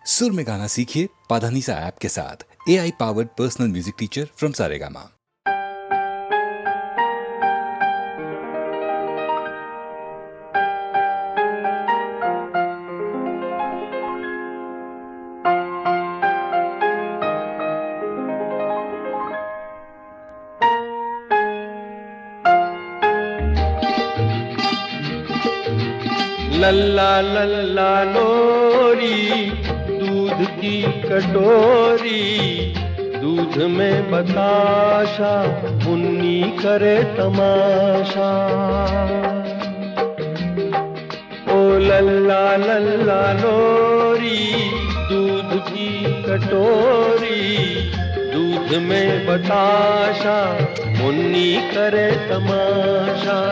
सुर में गाना सीखिए पाधानीसा ऐप के साथ। AI powered personal music teacher from Saregama. लल्ला लल्ला लोरी दूध की कटोरी, दूध में बताशा मुन्नी करे तमाशा। ओ लल्ला लल्ला लोरी दूध की कटोरी, दूध में बताशा मुन्नी करे तमाशा।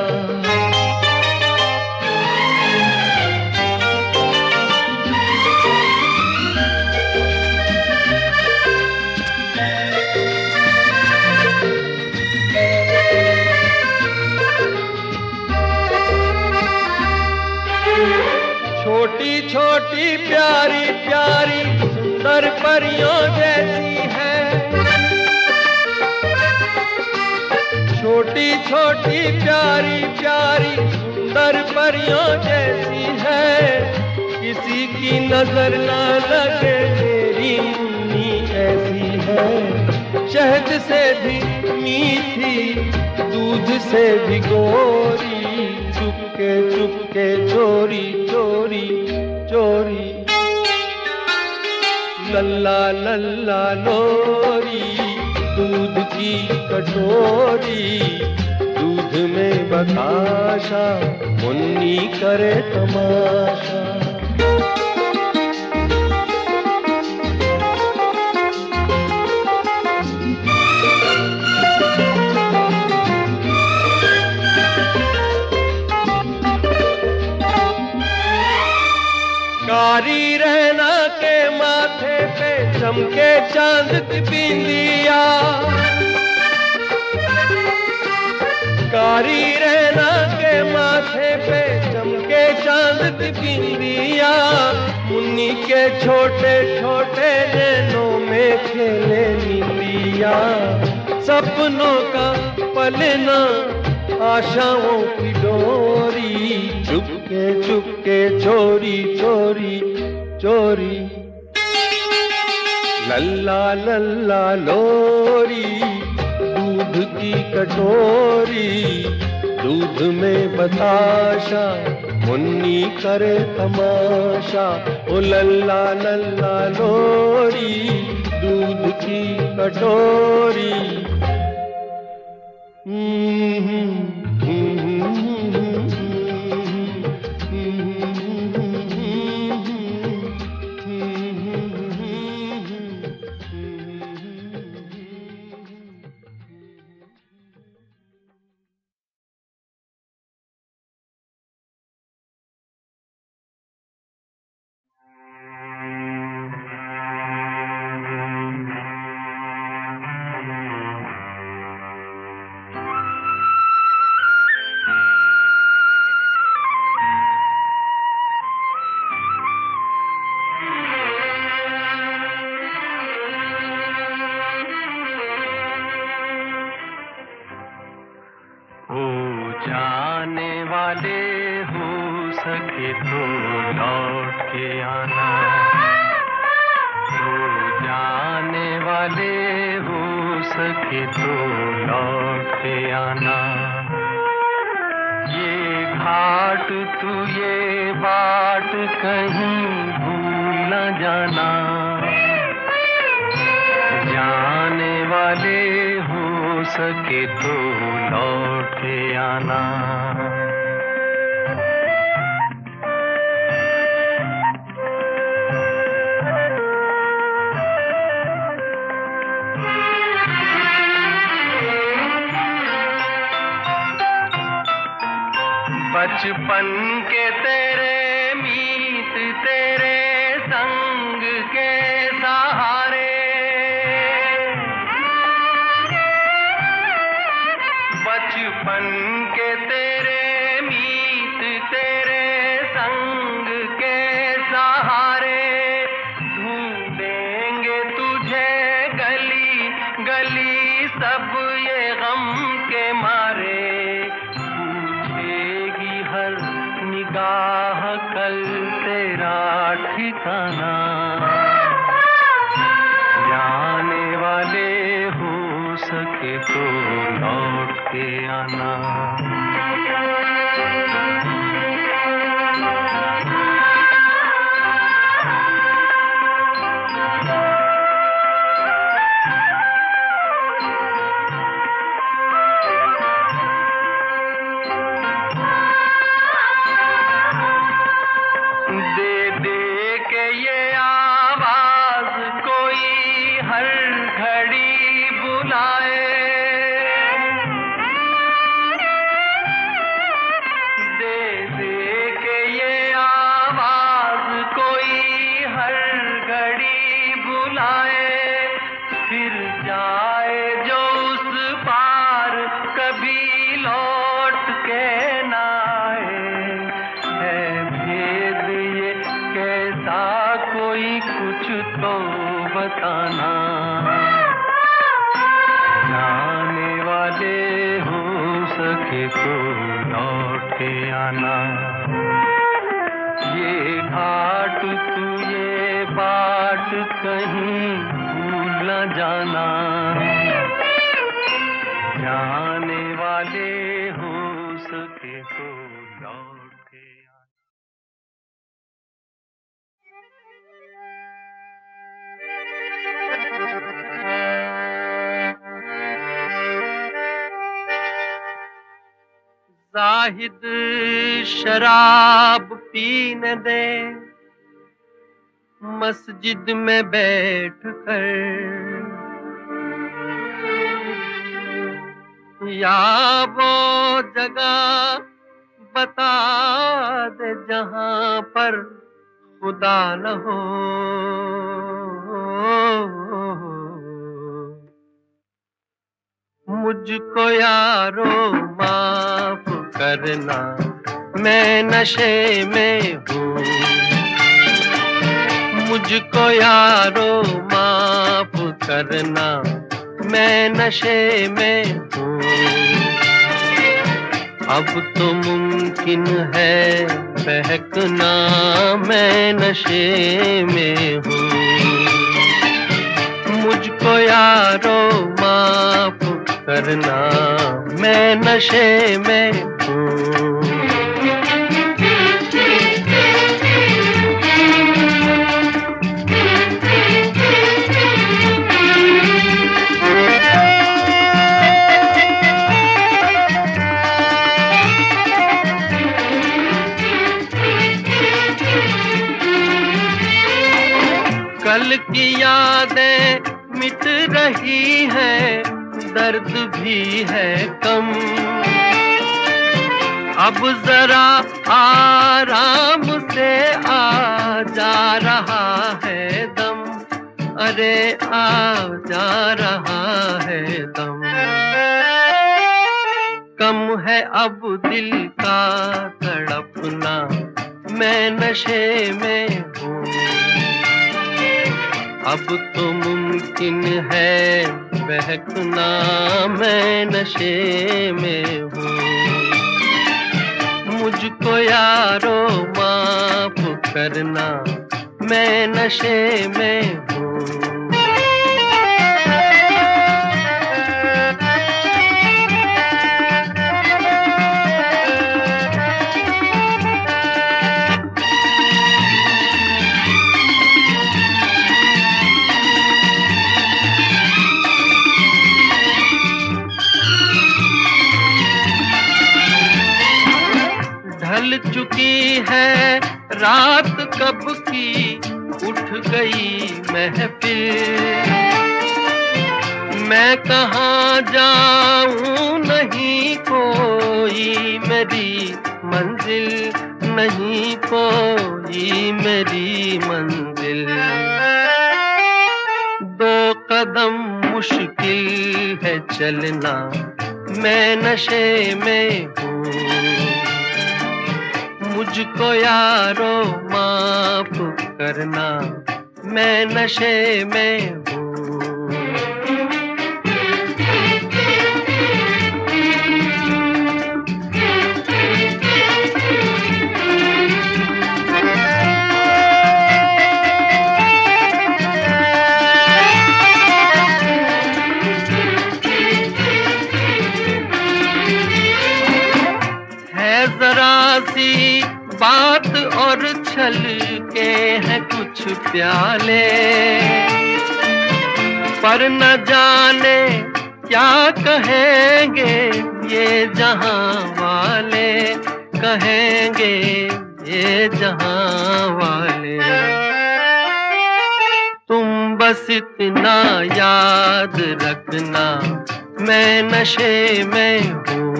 छोटी छोटी प्यारी प्यारी सुंदर परियों जैसी है, छोटी छोटी प्यारी प्यारी सुंदर परियों जैसी है। किसी की नजर न लगे मेरी मुन्नी ऐसी है। शहद से भी मीठी दूध से भी गोरी, चुपके चुपके चोरी चोरी चोरी। लल्ला लल्ला लोरी दूध की कटोरी, दूध में बताशा मुन्नी करे तमाशा। कारी रहना के माथे पे चमके चांद की बिंदिया, कारी रहना के माथे पे चमके चांद की बिंदिया। मुन्नी के छोटे छोटे नैनों में खेले नींदिया। सपनों का पलना आशाओं की डोरी, चुपके चुपके चोरी चोरी चोरी। लल्ला लल्ला लोरी दूध की कटोरी, दूध में बताशा मुन्नी करे तमाशा। ओ लल्ला लल्ला लोरी दूध की कटोरी। सके तो लौट के आना, तो जाने वाले हो सके तो लौट के आना। ये घाट तू ये बाट कहीं भूल न जाना, जाने वाले हो सके तो लौट के आना। बचपन के तेरे मीत तेरे संग के सहारे, बचपन के तेरे मीत तेरे संग के सहारे। बताना, जाने वाले हो सके तो लौट के आना। दे दे के ये आवाज कोई हर घड़ी बुलाए, दे दे के ये आवाज कोई हर घड़ी बुलाए, फिर जाए जो उस पार कभी लौट के ना आए। है भेद ये कैसा कोई कुछ तो बताना, जाने वाले हो सके तो लौट के आना। ये घाट तू ये बाट कहीं भूल न जाना, जाने वाले हो सके तो लौट के आना। जाहिद शराब पीने दे मस्जिद में बैठ कर, या वो जगह बता दे जहां पर खुदा न हो। मुझको यारो माफ करना, मैं नशे में हूँ। मुझको यारो माफ करना, मैं नशे में हूँ। अब तो मुमकिन है बहकना, मैं नशे में हूँ। मुझको यारो माफ करना, मैं नशे में हूँ। कल की यादें मिट रही हैं, दर्द भी है कम। अब जरा आराम से आ जा रहा है दम, अरे आ जा रहा है दम। कम है अब दिल का तड़पना, मैं नशे में हूँ। अब तो मुमकिन है बहकना, मैं नशे में हूँ। मुझको यारो माफ करना, मैं नशे में हूँ। ढल चुकी है रात कब की, उठ गई महफिल। मैं कहाँ जाऊं, नहीं कोई मेरी मंजिल, नहीं कोई मेरी मंजिल। दो कदम मुश्किल है चलना, मैं नशे में हूँ। मुझको यारो माफ करना, मैं नशे में हूँ। डाल के हैं कुछ प्याले, पर न जाने क्या कहेंगे ये जहां वाले, कहेंगे ये जहां वाले। तुम बस इतना याद रखना मैं नशे में हूँ,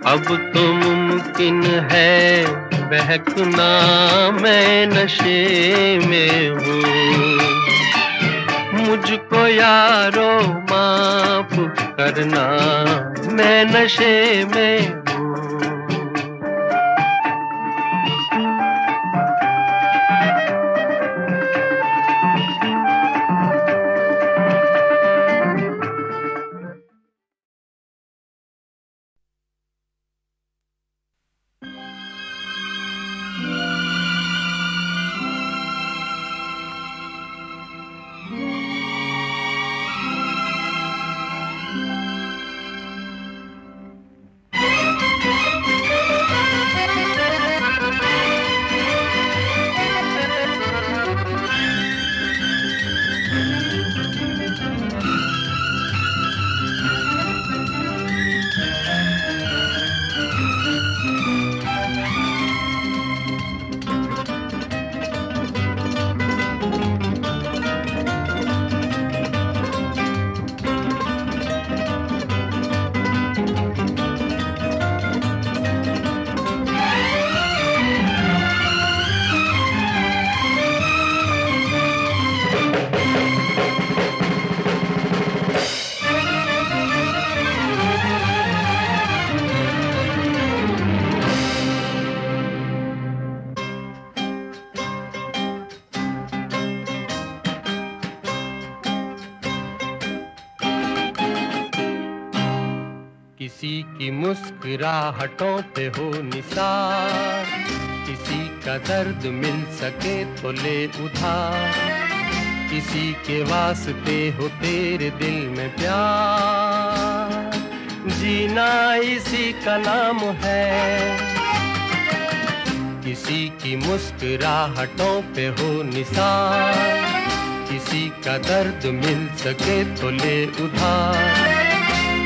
अब तो मुमकिन है बहकना मैं नशे में हूँ। मुझको यारो माफ करना मैं नशे में हूँ। किसी की मुस्कुराहटों पे हो निसार, किसी का दर्द मिल सके तो ले उधार, किसी के वास्ते हो तेरे दिल में प्यार, जीना इसी का नाम है। किसी की मुस्कुराहटों पे हो निसार, किसी का दर्द मिल सके तो ले उधार,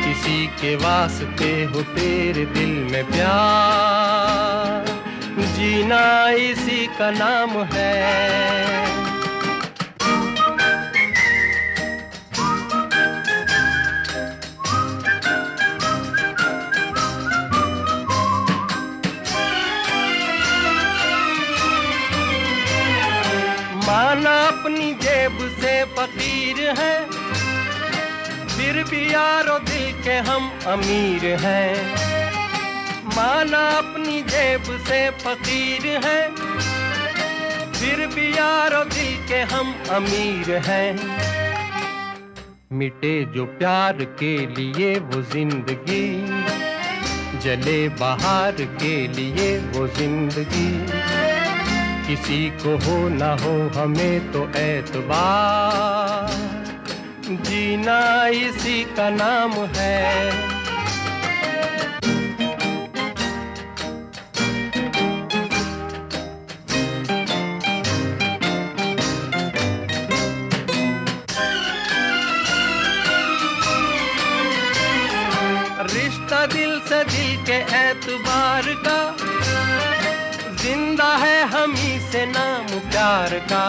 किसी के वास्ते हो तेरे दिल में प्यार, जीना इसी का नाम है। माना अपनी जेब से फकीर है, फिर भी यारो दिल के हम अमीर हैं। माना अपनी जेब से फकीर है, फिर भी यारो दिल के हम अमीर हैं। मिटे जो प्यार के लिए वो जिंदगी, जले बाहर के लिए वो जिंदगी, किसी को हो ना हो हमें तो एतबार, जीना इसी का नाम है। रिश्ता दिल से दिल के एतबार का, जिंदा है हम ही से नाम प्यार का।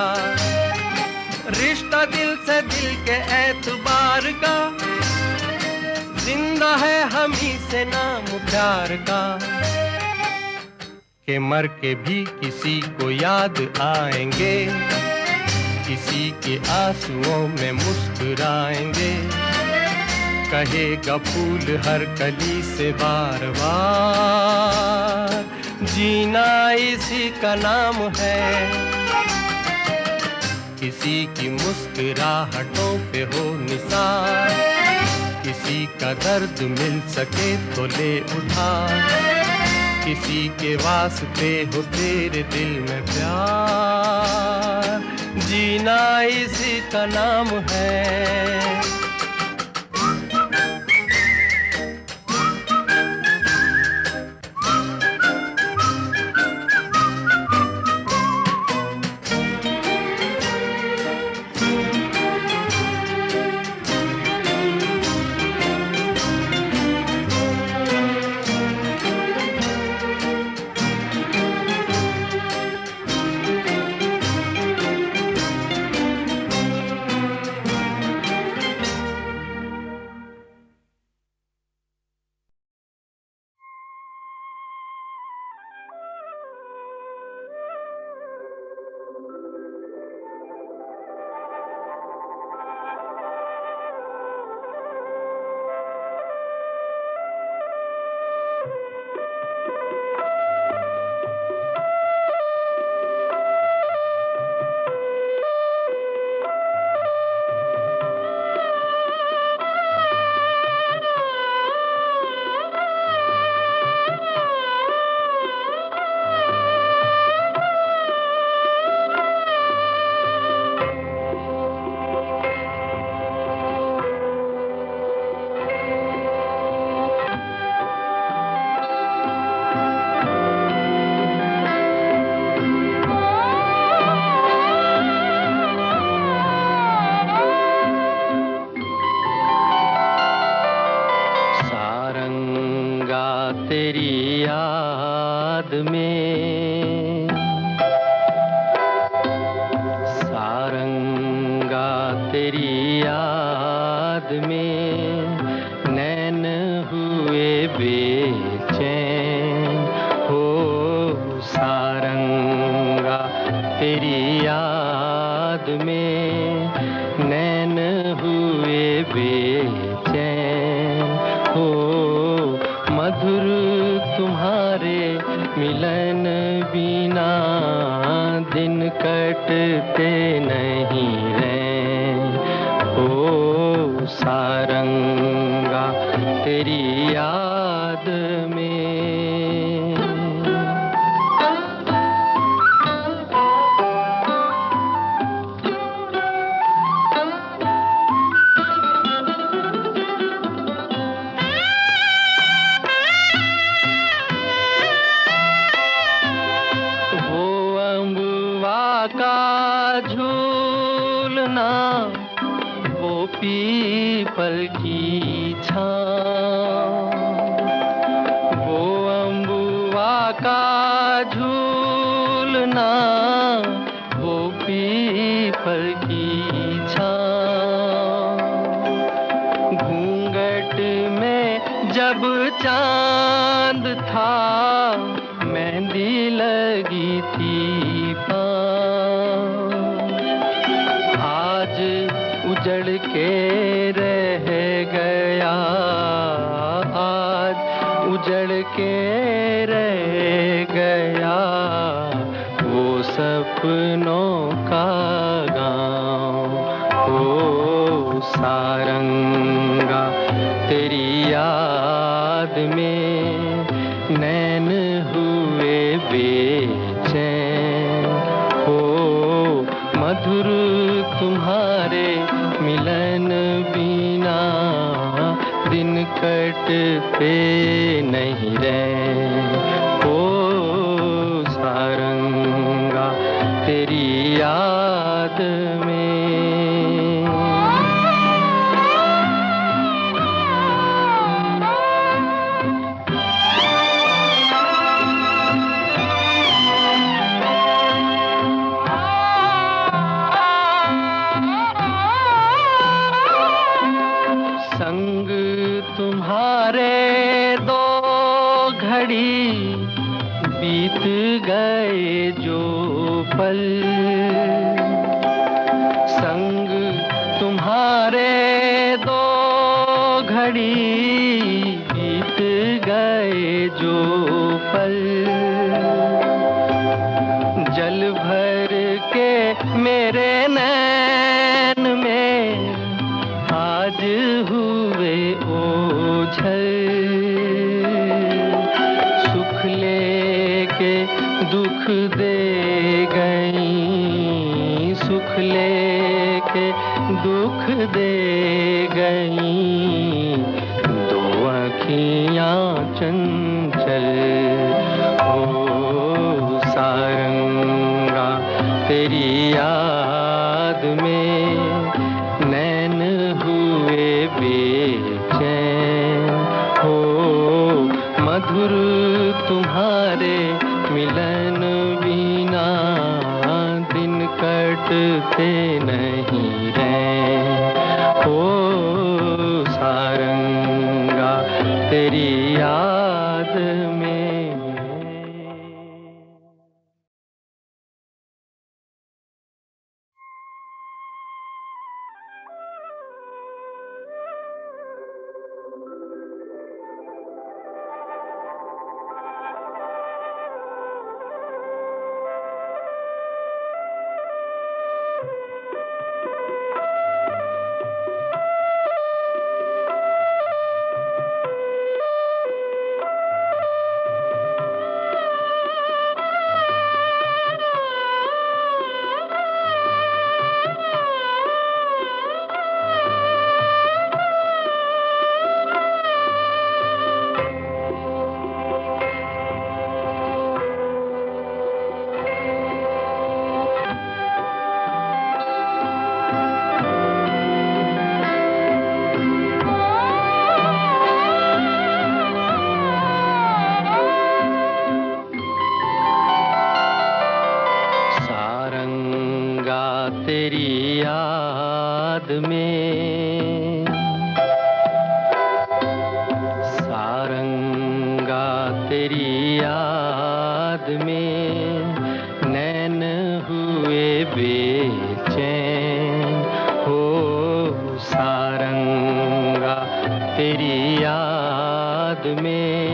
रिश्ता दिल से दिल के एतबार का, जिंदा है हम ही से नाम प्यार का। के मर के भी किसी को याद आएंगे, किसी के आंसुओं में मुस्कुराएंगे, कहेगा फूल हर कली से बार बार, जीना इसी का नाम है। किसी की मुस्कुराहटों पे हो निसार, किसी का दर्द मिल सके तो ले उधार, किसी के वास्ते हो तेरे दिल में प्यार, जीना इसी का नाम है। तेरी याद में नैन हुए बेचैन हो, मधुर तुम्हारे मिलन बिना दिन कटते नहीं रैन हो, सारंगा तेरी याद में। का झूलना, वो पीपल की छाँव, वो अम्बुआ का झूलना, वो पीपल की छाँव, घूंघट में जब चांद था, मेहंदी लगी थी पाँव, आज उजड़ के रह गया, आज उजड़ के रह गया, वो सपनों का गाँव हो, सारंगा तेरी याद में नैन हुए बेचैन हो, मधुर तुम्हारे मिलन बिना दिन कटते नहीं रैन हो, सारंगा तेरी याद में। संग तुम्हारे दो घड़ी बीत गए जो पल, संग तुम्हारे दो घड़ी बीत गए जो पल, जल भर के मेरे नैन में आज हुए ओझल, सुख लेके दुख दे गई, सुख लेके दुख दे गई, दो आँखियाँ चंचल हो, सारंगा तेरी याद में नैन हुए बेचैन हो, मधुर तुम्हारे मिलन बिना दिन कटते नहीं रैन हो, सारंगा तेरी याद में। तेरी याद में, सारंगा तेरी याद में नैन हुए बेचैन हो सारंगा तेरी याद में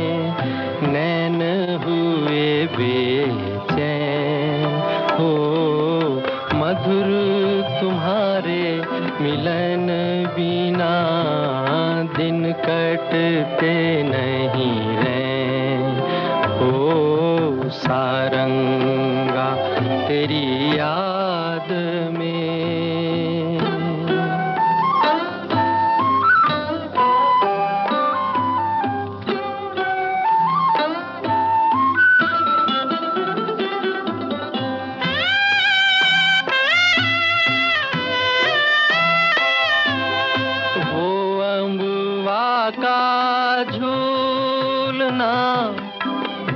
नैन हुए बेचैन हो मधुर तुम्हारे मिलन बिना दिन कटते नहीं रैन हो सारंगा तेरी याद में। वो अम्बुआ का झूलना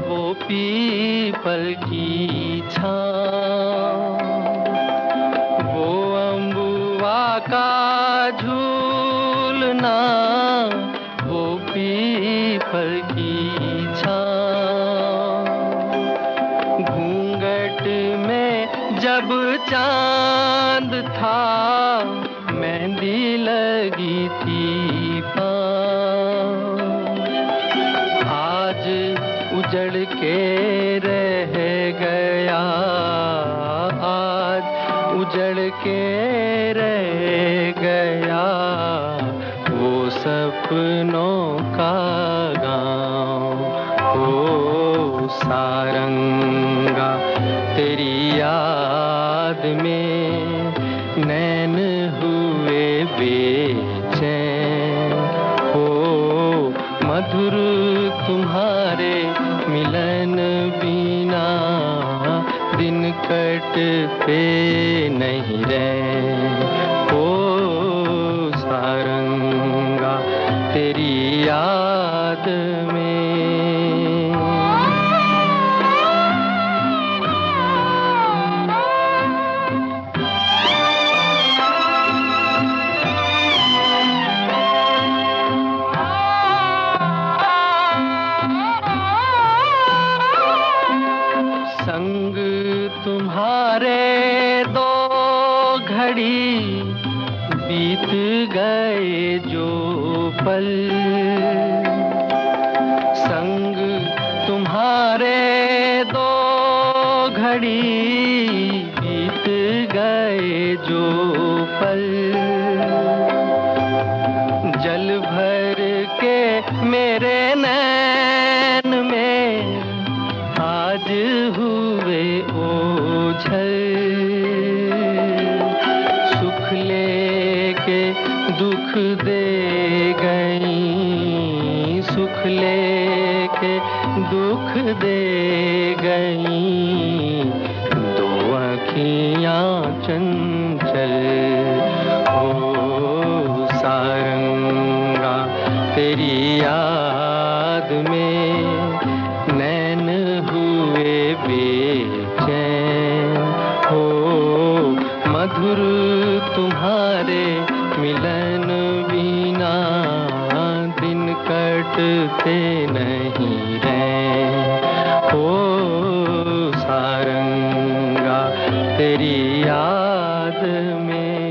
वो पीपल की छाँव वो अम्बुआ का झूलना वो पीपल की छाँव घूंघट में जब चांद था मेहंदी लगी थी पाँव आज उजड़ के रह गया आज उजड़ के रह गया वो सपनों का गाँव हो सारंगा तेरी याद में नैन हुए बेचैन हो मधुर तुम्हारे मिलन बिना दिन कटते नहीं रैन हो सारंगा तेरी याद में। संग तुम्हारे दो घड़ी बीत गए जो पल संग तुम्हारे दो घड़ी बीत गए जो पल जल भर के मेरे नैन में आज हुए ओझल सुख लेके दुख दे गई सुख लेके दुख दे गई दो आँखियाँ चंचल हो सारंगा तेरी याद में नैन हुए बेचैन हो मधुर तुम्हारे मिलन बिना दिन कटते नहीं रैन हो सारंगा तेरी याद में।